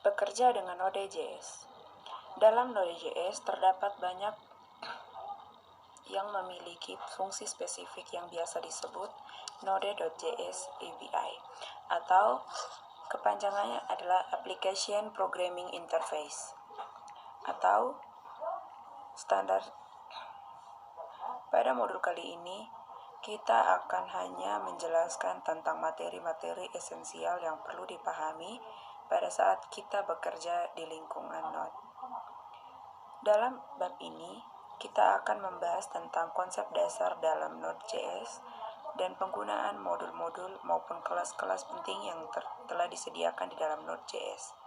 Bekerja dengan Node.js. Dalam Node.js terdapat banyak yang memiliki fungsi spesifik yang biasa disebut Node.js API, atau kepanjangannya adalah Application Programming Interface atau standar. Pada modul kali ini, kita akan hanya menjelaskan tentang materi-materi esensial yang perlu dipahami pada saat kita bekerja di lingkungan Node. Dalam bab ini, kita akan membahas tentang konsep dasar dalam Node.js dan penggunaan modul-modul maupun kelas-kelas penting yang telah disediakan di dalam Node.js.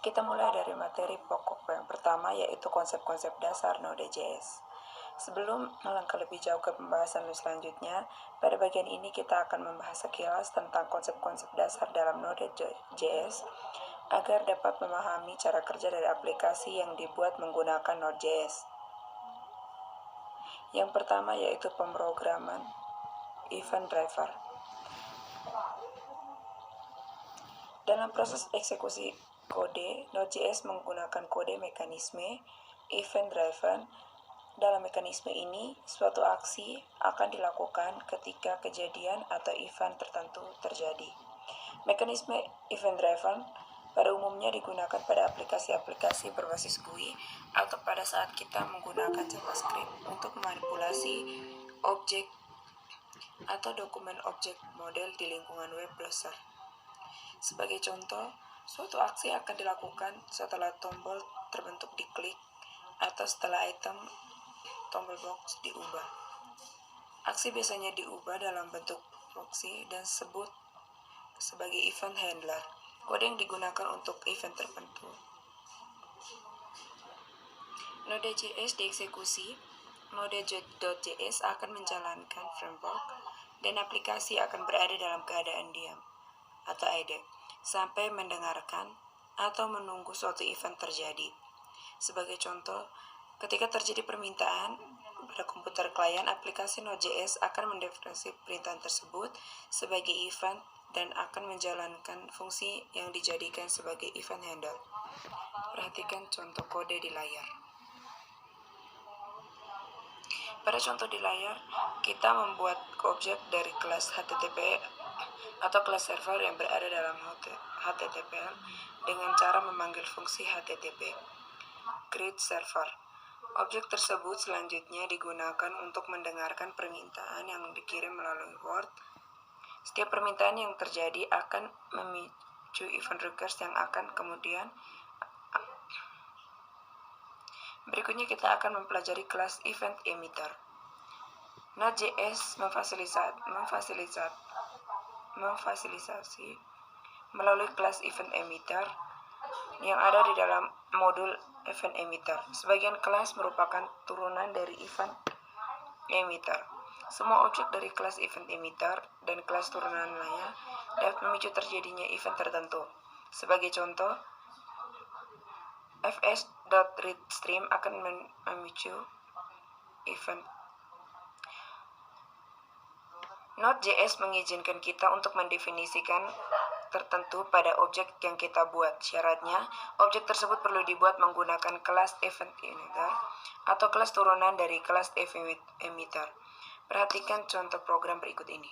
Kita mulai dari materi pokok yang pertama, yaitu konsep-konsep dasar Node.js. Sebelum melangkah lebih jauh ke pembahasan selanjutnya, pada bagian ini kita akan membahas sekilas tentang konsep-konsep dasar dalam Node.js agar dapat memahami cara kerja dari aplikasi yang dibuat menggunakan Node.js. Yang pertama yaitu pemrograman event driver. Dalam proses eksekusi kode, Node.js menggunakan kode mekanisme event driven. Dalam mekanisme ini, suatu aksi akan dilakukan ketika kejadian atau event tertentu terjadi. Mekanisme event driven pada umumnya digunakan pada aplikasi-aplikasi berbasis GUI atau pada saat kita menggunakan JavaScript untuk memanipulasi objek atau dokumen objek model di lingkungan web browser. Sebagai contoh, suatu aksi akan dilakukan setelah tombol terbentuk diklik atau setelah item tombol box diubah. Aksi biasanya diubah dalam bentuk proxy dan disebut sebagai event handler, kode yang digunakan untuk event tertentu. Node.js dieksekusi, Node.js akan menjalankan framework dan aplikasi akan berada dalam keadaan diam atau idle sampai mendengarkan atau menunggu suatu event terjadi. Sebagai contoh, ketika terjadi permintaan pada komputer klien, aplikasi Node.js akan mendefinisi permintaan tersebut sebagai event dan akan menjalankan fungsi yang dijadikan sebagai event handler. Perhatikan contoh kode di layar. Pada contoh di layar, kita membuat objek dari kelas HTTP atau kelas server yang berada dalam HTTPL dengan cara memanggil fungsi HTTP create server. Objek tersebut selanjutnya digunakan untuk mendengarkan permintaan yang dikirim melalui Word. Setiap permintaan yang terjadi akan memicu event request yang akan kemudian. Berikutnya kita akan mempelajari kelas event emitter. Node.js memfasilitasi melalui kelas event emitter yang ada di dalam modul event emitter. Sebagian kelas merupakan turunan dari event emitter. Semua objek dari kelas event emitter dan kelas turunan lainnya dapat memicu terjadinya event tertentu. Sebagai contoh, fs.readStream akan memicu event. Node.js mengizinkan kita untuk mendefinisikan tertentu pada objek yang kita buat. Syaratnya, objek tersebut perlu dibuat menggunakan kelas event emitter atau kelas turunan dari kelas event emitter. Perhatikan contoh program berikut ini.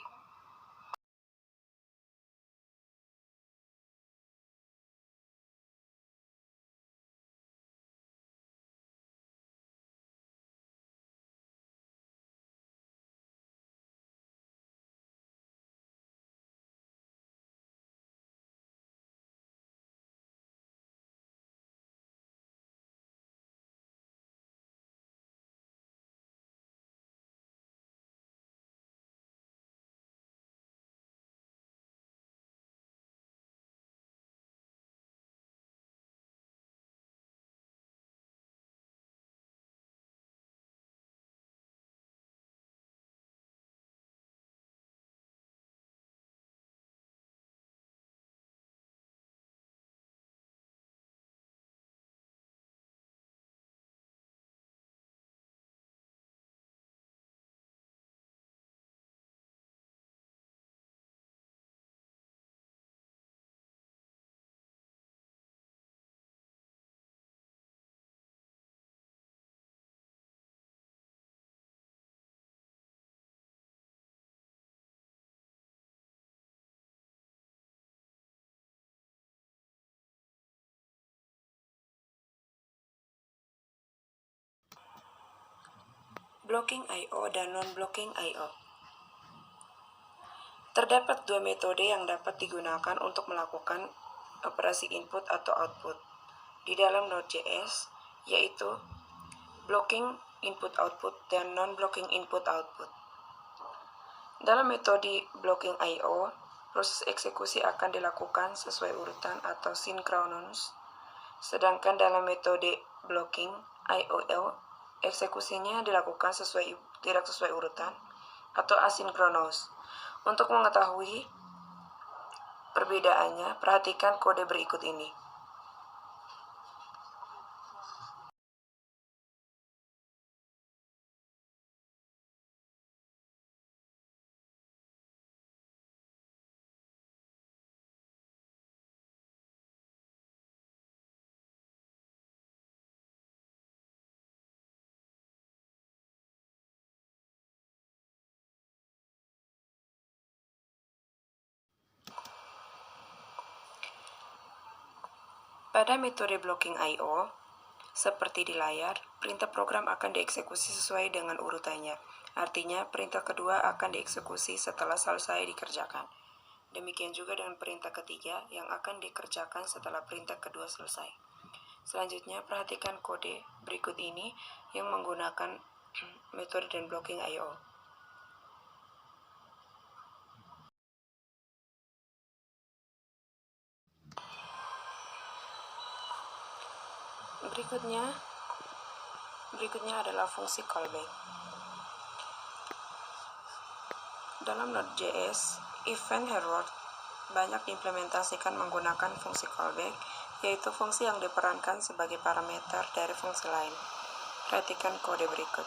Blocking I/O dan non-blocking I/O. Terdapat dua metode yang dapat digunakan untuk melakukan operasi input atau output di dalam Node.js, yaitu blocking input-output dan non-blocking input-output. Dalam metode blocking I/O, proses eksekusi akan dilakukan sesuai urutan atau sinkronus, sedangkan dalam metode blocking I/O, eksekusinya dilakukan tidak sesuai urutan atau asinkronus. Untuk mengetahui perbedaannya, perhatikan kode berikut ini. Pada metode blocking I/O, seperti di layar, perintah program akan dieksekusi sesuai dengan urutannya. Artinya, perintah kedua akan dieksekusi setelah selesai dikerjakan. Demikian juga dengan perintah ketiga yang akan dikerjakan setelah perintah kedua selesai. Selanjutnya, perhatikan kode berikut ini yang menggunakan metode dan blocking I/O. Berikutnya adalah fungsi callback. Dalam Node.js, event herald banyak diimplementasikan menggunakan fungsi callback, yaitu fungsi yang diperankan sebagai parameter dari fungsi lain. Perhatikan kode berikut.